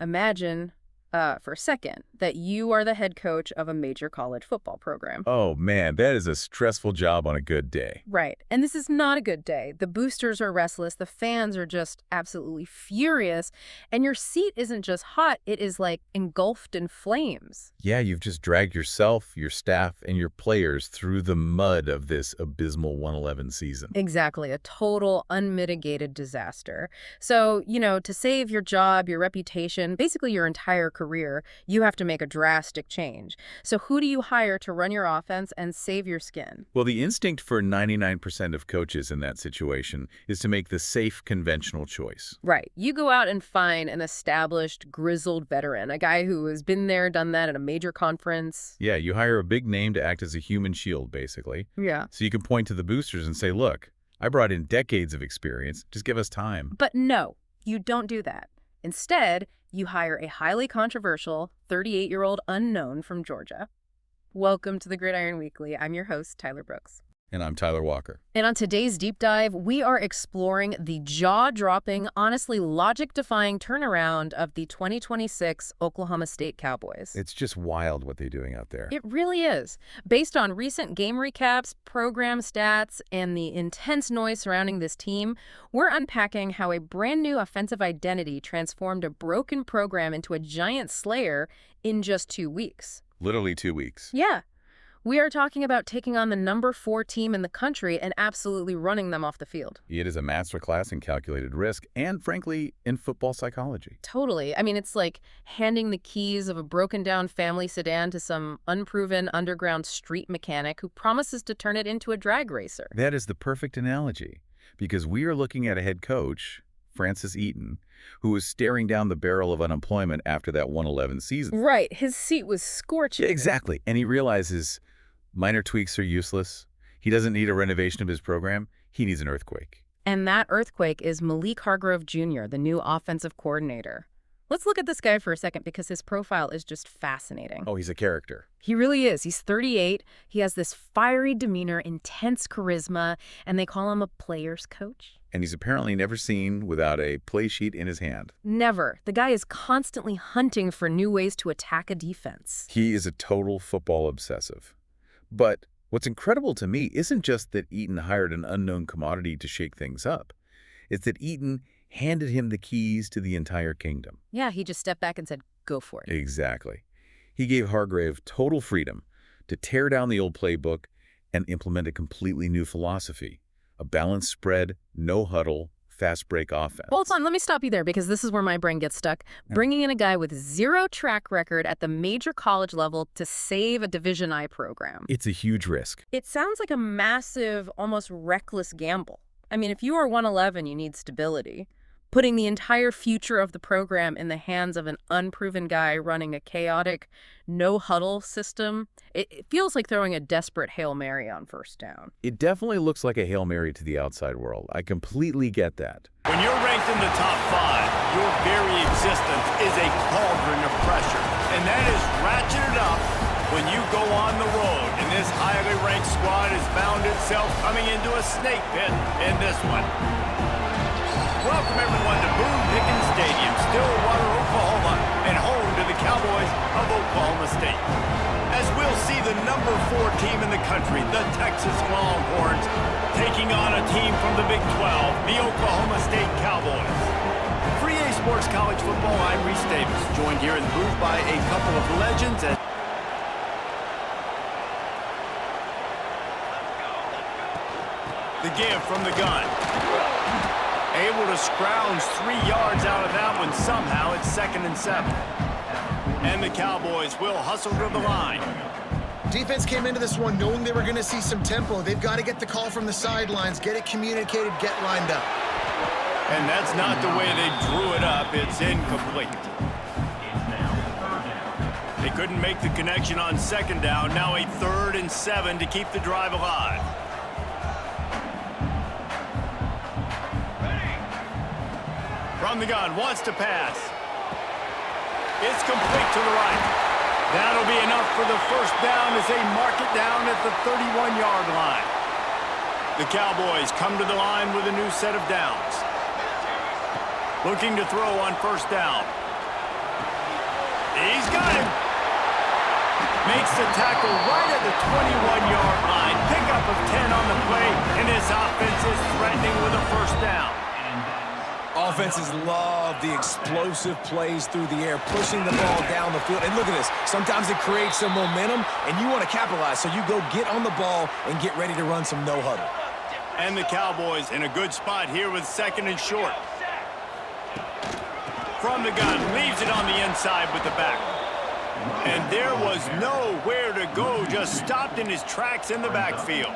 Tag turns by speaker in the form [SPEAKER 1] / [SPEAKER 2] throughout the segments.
[SPEAKER 1] imagine for a second that you are the head coach of a major college football program.
[SPEAKER 2] Oh, man, that is a stressful job on a good day.
[SPEAKER 1] Right. And this is not a good day. The boosters are restless. The fans are just absolutely furious. And your seat isn't just hot. It is like engulfed in flames.
[SPEAKER 2] Yeah, you've just dragged yourself, your staff, and your players through the mud of this abysmal 111 season.
[SPEAKER 1] Exactly. A total unmitigated disaster. So, to save your job, your reputation, basically your entire career, you have to make a drastic change. So who do you hire to run your offense and save your skin?
[SPEAKER 2] Well, the instinct for 99% of coaches in that situation is to make the safe, conventional choice.
[SPEAKER 1] Right. You go out and find an established, grizzled veteran, a guy who has been there, done that at a major conference.
[SPEAKER 2] Yeah, you hire a big name to act as a human shield, basically.
[SPEAKER 1] Yeah.
[SPEAKER 2] So you can point to the boosters and say, look, I brought in decades of experience. Just give us time.
[SPEAKER 1] But no, you don't do that. Instead, you hire a highly controversial 38-year-old unknown from Georgia. Welcome to the Gridiron Weekly. I'm your host, Tyler Brooks.
[SPEAKER 2] And I'm Tyler Walker.
[SPEAKER 1] And on today's deep dive, we are exploring the jaw-dropping, honestly logic-defying turnaround of the 2026 Oklahoma State Cowboys.
[SPEAKER 2] It's just wild what they're doing out there.
[SPEAKER 1] It really is. Based on recent game recaps, program stats, and the intense noise surrounding this team, we're unpacking how a brand new offensive identity transformed a broken program into a giant slayer in just 2 weeks.
[SPEAKER 2] Literally 2 weeks.
[SPEAKER 1] Yeah. We are talking about taking on the number 4 team in the country and absolutely running them off the field.
[SPEAKER 2] It is a masterclass in calculated risk and, frankly, in football psychology.
[SPEAKER 1] Totally. I mean, it's like handing the keys of a broken-down family sedan to some unproven underground street mechanic who promises to turn it into a drag racer.
[SPEAKER 2] That is the perfect analogy, because we are looking at a head coach, Francis Eaton, who was staring down the barrel of unemployment after that 111 season.
[SPEAKER 1] Right. His seat was scorching.
[SPEAKER 2] Yeah, exactly. And he realizes minor tweaks are useless. He doesn't need a renovation of his program. He needs an earthquake.
[SPEAKER 1] And that earthquake is Malik Hargrove Jr., the new offensive coordinator. Let's look at this guy for a second because his profile is just fascinating.
[SPEAKER 2] Oh, he's a character.
[SPEAKER 1] He really is. He's 38. He has this fiery demeanor, intense charisma, and they call him a player's coach.
[SPEAKER 2] And he's apparently never seen without a play sheet in his hand.
[SPEAKER 1] Never. The guy is constantly hunting for new ways to attack a defense.
[SPEAKER 2] He is a total football obsessive. But what's incredible to me isn't just that Eaton hired an unknown commodity to shake things up. It's that Eaton handed him the keys to the entire kingdom.
[SPEAKER 1] Yeah, he just stepped back and said, go for it.
[SPEAKER 2] Exactly. He gave Hargrave total freedom to tear down the old playbook and implement a completely new philosophy. A balanced spread, no huddle, fast break offense.
[SPEAKER 1] Hold on, let me stop you there because this is where my brain gets stuck. Bringing in a guy with 0 track record at the major college level to save a Division I program.
[SPEAKER 2] It's a huge risk.
[SPEAKER 1] It sounds like a massive, almost reckless gamble. I mean, if you are 111, you need stability. Putting the entire future of the program in the hands of an unproven guy running a chaotic, no-huddle system, it feels like throwing a desperate Hail Mary on first down.
[SPEAKER 2] It definitely looks like a Hail Mary to the outside world. I completely get that.
[SPEAKER 3] When you're ranked in the top 5, your very existence is a cauldron of pressure. And that is ratcheted up when you go on the road. And this highly ranked squad has found itself coming into a snake pit in this one. Welcome everyone to Boone Pickens Stadium, Stillwater, Oklahoma, and home to the Cowboys of Oklahoma State. As we'll see the number 4 team in the country, the Texas Longhorns, taking on a team from the Big 12, the Oklahoma State Cowboys. For EA Sports College Football, I'm Reese Davis, joined here in the booth by a couple of legends. The give from the gun. Able to scrounge 3 yards out of that one. Somehow it's 2nd and 7. And the Cowboys will hustle to the line.
[SPEAKER 4] Defense came into this one knowing they were going to see some tempo. They've got to get the call from the sidelines, get it communicated, get lined up.
[SPEAKER 3] And that's not the way they drew it up. It's incomplete. They couldn't make the connection on 2nd down. Now a 3rd and 7 to keep the drive alive. From the gun, wants to pass. It's complete to the right. That'll be enough for the first down as they mark it down at the 31-yard line. The Cowboys come to the line with a new set of downs. Looking to throw on 1st down. Makes the tackle right at the 21-yard line. Pickup of 10 on the play, and this offense is threatening with a first down.
[SPEAKER 5] Offenses love the explosive plays through the air, pushing the ball down the field. And look at this. Sometimes it creates some momentum, and you want to capitalize. So you go get on the ball and get ready to run some no-huddle.
[SPEAKER 3] And the Cowboys in a good spot here with 2nd and short. From the gun, leaves it on the inside with the back. And there was nowhere to go, just stopped in his tracks in the backfield.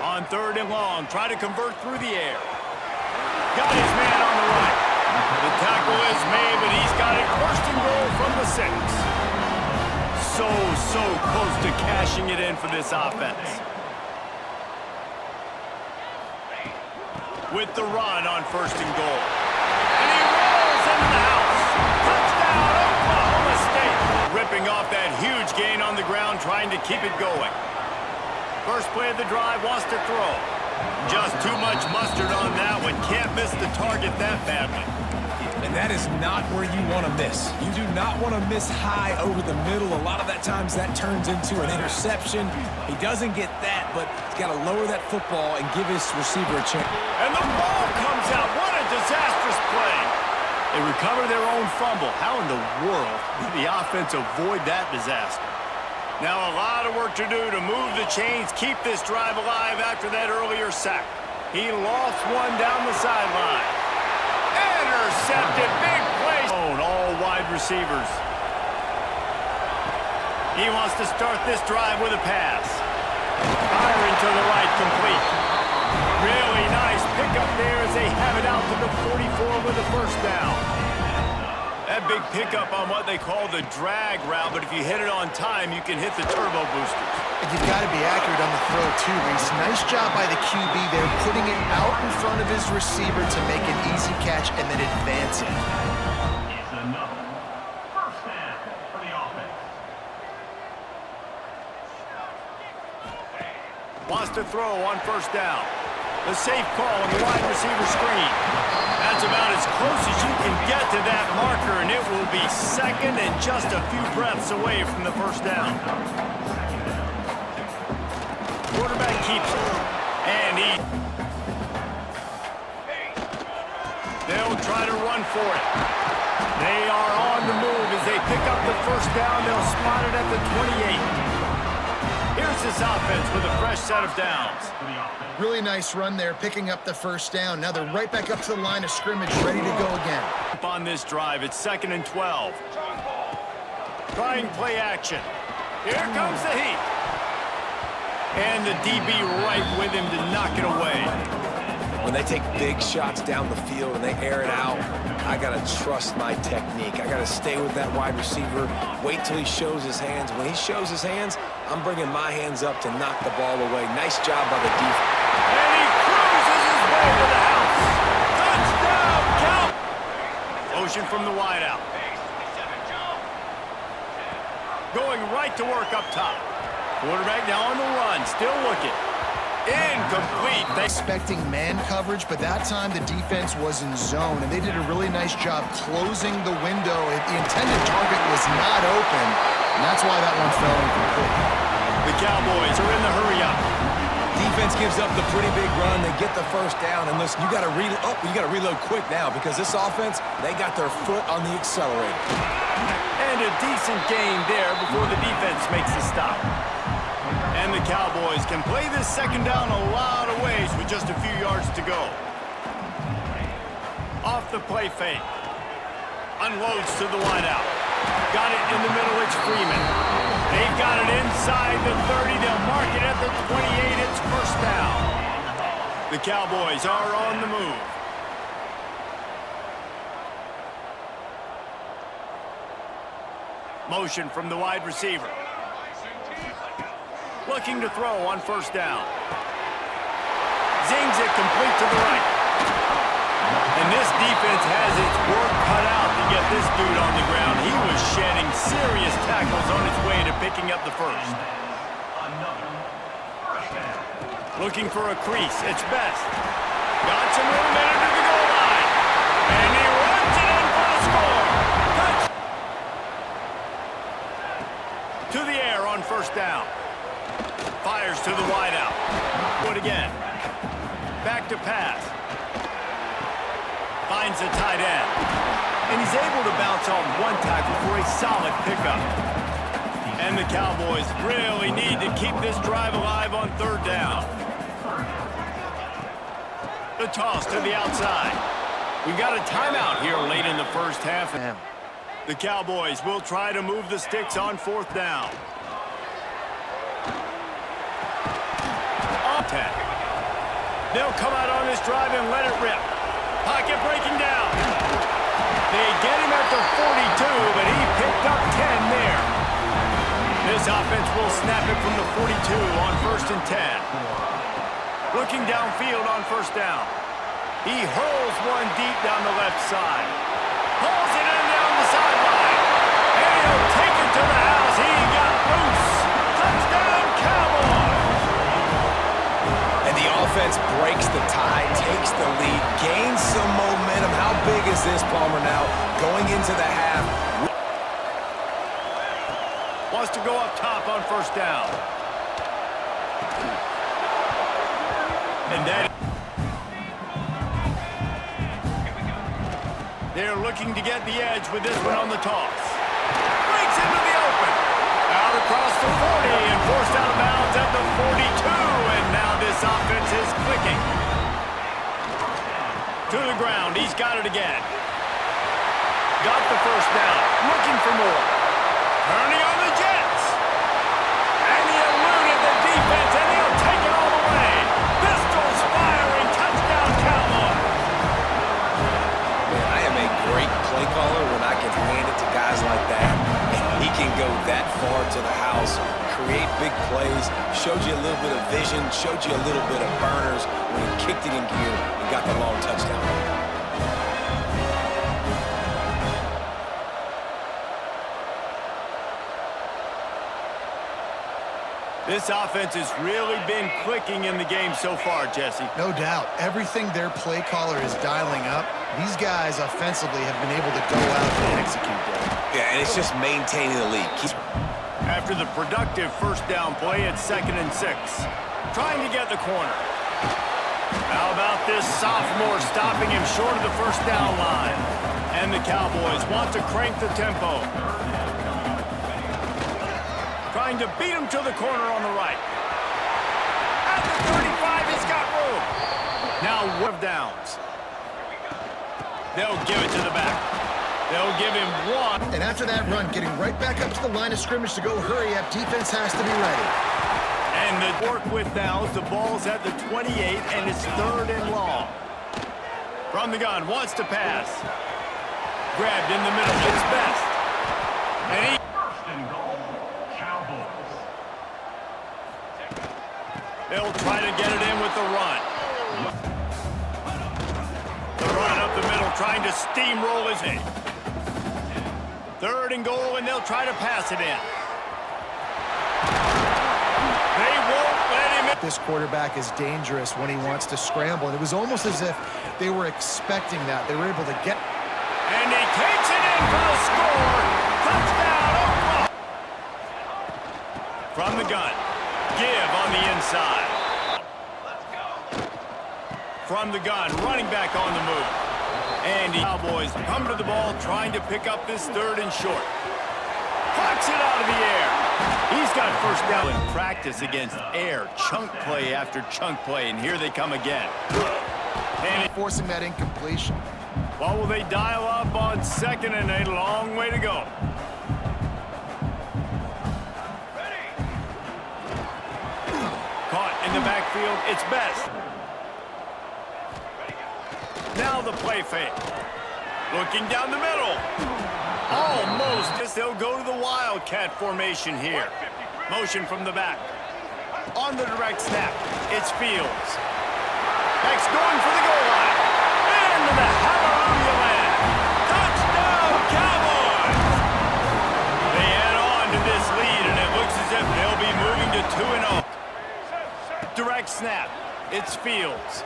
[SPEAKER 3] On 3rd and long, try to convert through the air. Got his man on the right. The tackle is made, but he's got it 1st and goal from the 6. So close to cashing it in for this offense. With the run on 1st and goal. And he rolls into the house. Touchdown, Oklahoma State. Ripping off that huge gain on the ground, trying to keep it going. First play of the drive, wants to throw. Just too much mustard on that one. Can't miss the target that badly.
[SPEAKER 5] And that is not where you want to miss. You do not want to miss high over the middle. A lot of that times that turns into an interception. He doesn't get that, but he's got to lower that football and give his receiver a chance.
[SPEAKER 3] And the ball comes out. What a disastrous play. They recover their own fumble. How in the world did the offense avoid that disaster? Now a lot of work to do to move the chains, keep this drive alive after that earlier sack. He lofts one down the sideline. Intercepted, big play. All wide receivers. He wants to start this drive with a pass. Firing to the right, complete. Really nice pickup there as they have it out to the 44 with a first down. That big pickup on what they call the drag route, but if you hit it on time, you can hit the turbo boosters.
[SPEAKER 4] And you've got to be accurate on the throw, too, Reese. Nice job by the QB there, putting it out in front of his receiver to make an easy catch and then advance it.
[SPEAKER 6] It's another first down for the offense.
[SPEAKER 3] Wants to throw on 1st down. The safe call on the wide receiver screen. That's about as close as you can get to that marker, and it will be 2nd and just a few breaths away from the first down. Quarterback keeps it, and they'll try to run for it. They are on the move as they pick up the first down. They'll spot it at the 28. Here's this offense with a fresh set of downs.
[SPEAKER 4] Really nice run there, picking up the first down. Now they're right back up to the line of scrimmage, ready to go again.
[SPEAKER 3] On this drive, it's 2nd and 12. Trying play action. Here comes the heat. And the DB right with him to knock it away.
[SPEAKER 5] When they take big shots down the field and they air it out, I got to trust my technique. I got to stay with that wide receiver, wait till he shows his hands. When he shows his hands, I'm bringing my hands up to knock the ball away. Nice job by the defense.
[SPEAKER 3] And he cruises his way to the house. Touchdown, Cow. Motion from the wideout. Going right to work up top. Quarterback now on the run, still looking. Incomplete.
[SPEAKER 4] Expecting man coverage, but that time the defense was in zone, and they did a really nice job closing the window. The intended target was not open, and that's why that one fell incomplete.
[SPEAKER 3] The Cowboys are in the hurry-up.
[SPEAKER 5] Defense gives up the pretty big run. They get the first down, and listen, you got to reload quick now because this offense, they got their foot on the accelerator.
[SPEAKER 3] And a decent gain there before the defense makes the stop. And the Cowboys can play this 2nd down a lot of ways with just a few yards to go. Off the play fake. Unloads to the wideout. Got it in the middle, it's Freeman. They've got it inside the 30. They'll mark it at the 28. It's first down. The Cowboys are on the move. Motion from the wide receiver. Looking to throw on 1st down. Zings it complete to the right. And this defense has its work cut out to get this dude on the ground. He was shedding serious tackles on his way to picking up the first. Looking for a crease. It's Best. Got some room into the goal line. And he runs it in for the score. Touch. To the air on first down. Fires to the wideout. Do it again. Back to pass. Finds a tight end. And he's able to bounce off one tackle for a solid pickup. And the Cowboys really need to keep this drive alive on third down. The toss to the outside. We've got a timeout here late in the first half. The Cowboys will try to move the sticks on fourth down. Off 10. They'll come out on this drive and let it rip. Pocket breaking down. They get him at the 42, but he picked up 10 there. This offense will snap it from the 42 on first and 10. Looking downfield on first down. He hurls one deep down the left side. Pulls it in down the sideline. And he'll take it to the house. He got loose. Touchdown, Cowboys!
[SPEAKER 5] And the offense breaks the tie, takes the lead, gains some momentum. How big is this, Palmer, now going into the half?
[SPEAKER 3] Wants to go up top on first down. And that... They're looking to get the edge with this one on the toss. Breaks into the open. Out across the 40 and forced out of bounds at the 42. And now this offense is clicking. To the ground. He's got it again. Got the first down. Looking for more. Turning on the Jets. And he eluded the defense, and he'll take it all the way. Pistols firing. Touchdown, Cowboys.
[SPEAKER 5] Man, I am a great play caller when I can hand it to guys like that. And he can go that far to the house, create big plays, showed you a little bit of vision, showed you a little bit of burners when he kicked it in gear and got the long touchdown.
[SPEAKER 3] This offense has really been clicking in the game so far, Jesse.
[SPEAKER 4] No doubt. Everything their play caller is dialing up, these guys offensively have been able to go out and execute there.
[SPEAKER 5] Yeah, and it's just maintaining the lead.
[SPEAKER 3] After the productive first down play, it's 2nd and 6. Trying to get the corner. How about this sophomore stopping him short of the first down line? And the Cowboys want to crank the tempo. Trying to beat him to the corner on the right. At the 35, he's got room. Now, one of downs. They'll give it to the back. They'll give him one.
[SPEAKER 4] And after that run, getting right back up to the line of scrimmage to go hurry up, defense has to be ready.
[SPEAKER 3] And the work with downs, the ball's at the 28, and it's 3rd and long. From the gun, wants to pass. Grabbed in the middle, it's best. And he...
[SPEAKER 6] First and goal, Cowboys.
[SPEAKER 3] They'll try to get it in with the run. The run up the middle, trying to steamroll his head. 3rd and goal, and they'll try to pass it in. They won't let him in.
[SPEAKER 4] This quarterback is dangerous when he wants to scramble, and it was almost as if they were expecting that. They were able to get...
[SPEAKER 3] And he takes it in for the score. Touchdown, Oklahoma. From the gun. Give on the inside. From the gun, running back on the move. And the Cowboys come to the ball, trying to pick up this 3rd and short. Plucks it out of the air. He's got first down in practice against air. Chunk play after chunk play, and here they come again. And
[SPEAKER 4] forcing that incompletion.
[SPEAKER 3] what will they dial up on 2nd and 8? Long way to go. Caught in the backfield. It's best. Now the play fake. Looking down the middle. Almost. They'll go to the Wildcat formation here. Motion from the back. On the direct snap, it's Fields. Next going for the goal line. Into the hallelujah land. Touchdown, Cowboys! They add on to this lead, and it looks as if they'll be moving to 2-0. Direct snap, it's Fields.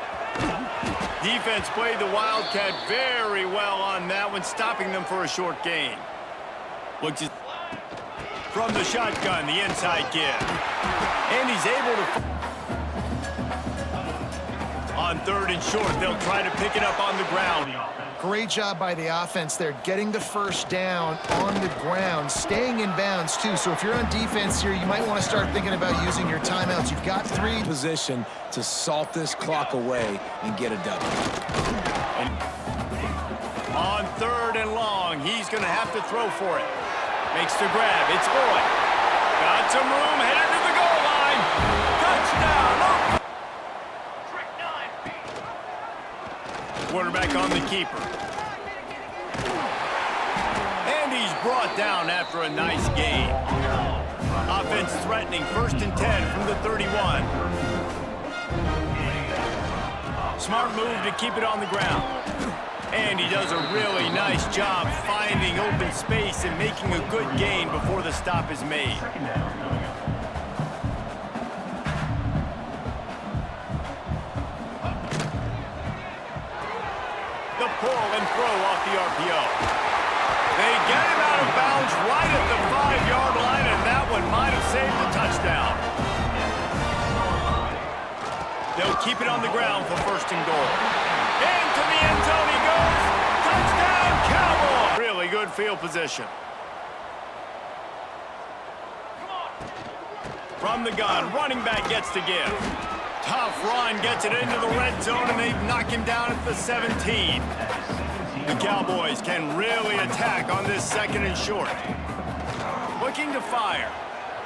[SPEAKER 3] Defense played the Wildcat very well on that one, stopping them for a short gain. Looks from the shotgun, the inside give. And he's able to... On 3rd and short, they'll try to pick it up on the ground.
[SPEAKER 4] Great job by the offense there, getting the first down on the ground, staying in bounds too. So if you're on defense here, you might want to start thinking about using your timeouts. You've got 3.
[SPEAKER 5] Position to salt this clock away and get a W.
[SPEAKER 3] And on 3rd and long, he's going to have to throw for it. Makes the grab. It's Boyd. Got some room, headed to the goal line. Touchdown. Quarterback on the keeper. And he's brought down after a nice gain. Offense threatening, 1st and 10 from the 31. Smart move to keep it on the ground. And he does a really nice job finding open space and making a good gain before the stop is made. The pull and throw off the RPO. They get him out of bounds right at the 5-yard line, and that one might have saved the touchdown. They'll keep it on the ground for 1st and goal. Into the end zone he goes. Touchdown, Cowboys! Really good field position. From the gun, running back gets to give. Tough run, gets it into the red zone, and they knock him down at the 17. The Cowboys can really attack on this 2nd and short. Looking to fire.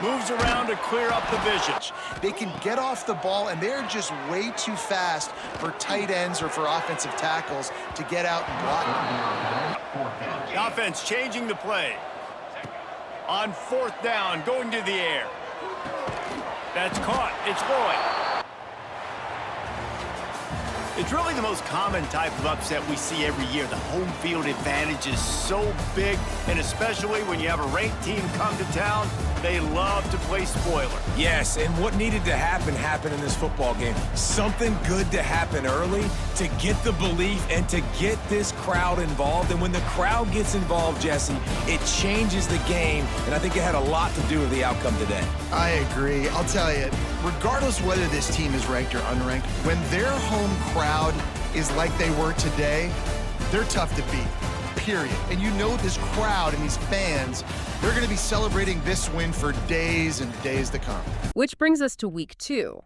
[SPEAKER 3] Moves around to clear up the vision.
[SPEAKER 4] They can get off the ball, and they're just way too fast for tight ends or for offensive tackles to get out and block.
[SPEAKER 3] The offense changing the play. On 4th down, going to the air. That's caught. It's Boyd. It's really the most common type of upset we see every year. The home field advantage is so big, and especially when you have a ranked team come to town, they love to play spoiler.
[SPEAKER 5] Yes, and what needed to happen happened in this football game. Something good to happen early to get the belief and to get this crowd involved. And when the crowd gets involved, Jesse, it changes the game, and I think it had a lot to do with the outcome today.
[SPEAKER 4] I agree. I'll tell you, regardless whether this team is ranked or unranked, when their home crowd is like they were today, they're tough to beat, period. And you know this crowd and these fans, they're going to be celebrating this win for days and days to come.
[SPEAKER 1] Which brings us to week 2,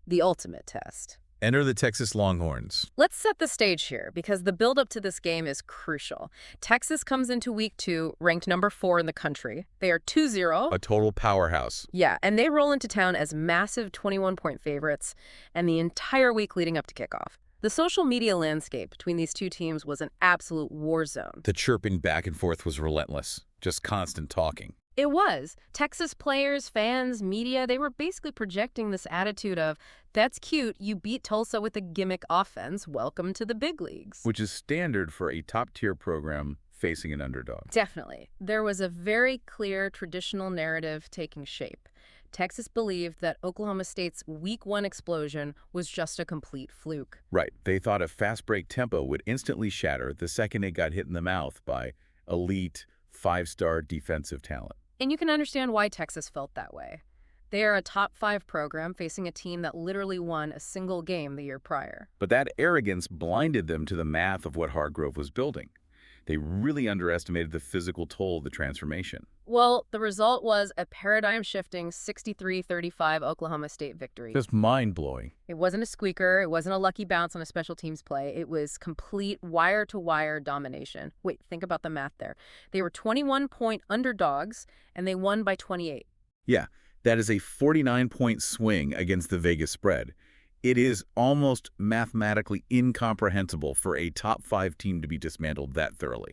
[SPEAKER 1] the ultimate test.
[SPEAKER 2] Enter the Texas Longhorns.
[SPEAKER 1] Let's set the stage here because the build-up to this game is crucial. Texas comes into week 2 ranked number 4 in the country. They are 2-0.
[SPEAKER 2] A total powerhouse.
[SPEAKER 1] Yeah, and they roll into town as massive 21-point favorites and the entire week leading up to kickoff. The social media landscape between these two teams was an absolute war zone.
[SPEAKER 2] The chirping back and forth was relentless, just constant talking.
[SPEAKER 1] It was. Texas players, fans, media, they were basically projecting this attitude of, that's cute, you beat Tulsa with a gimmick offense, welcome to the big leagues.
[SPEAKER 2] Which is standard for a top-tier program facing an underdog.
[SPEAKER 1] Definitely. There was a very clear traditional narrative taking shape. Texas believed that Oklahoma State's Week 1 explosion was just a complete fluke.
[SPEAKER 2] Right. They thought a fast break tempo would instantly shatter the second it got hit in the mouth by elite, 5-star defensive talent.
[SPEAKER 1] And you can understand why Texas felt that way. They are a top 5 program facing a team that literally won a single game the year prior.
[SPEAKER 2] But that arrogance blinded them to the math of what Hargrove was building. They really underestimated the physical toll of the transformation.
[SPEAKER 1] Well, the result was a paradigm-shifting 63-35 Oklahoma State victory.
[SPEAKER 2] Just mind-blowing.
[SPEAKER 1] It wasn't a squeaker. It wasn't a lucky bounce on a special teams play. It was complete wire-to-wire domination. Wait, think about the math there. They were 21-point underdogs, and they won by 28.
[SPEAKER 2] Yeah, that is a 49-point swing against the Vegas spread. It is almost mathematically incomprehensible for a top 5 team to be dismantled that thoroughly.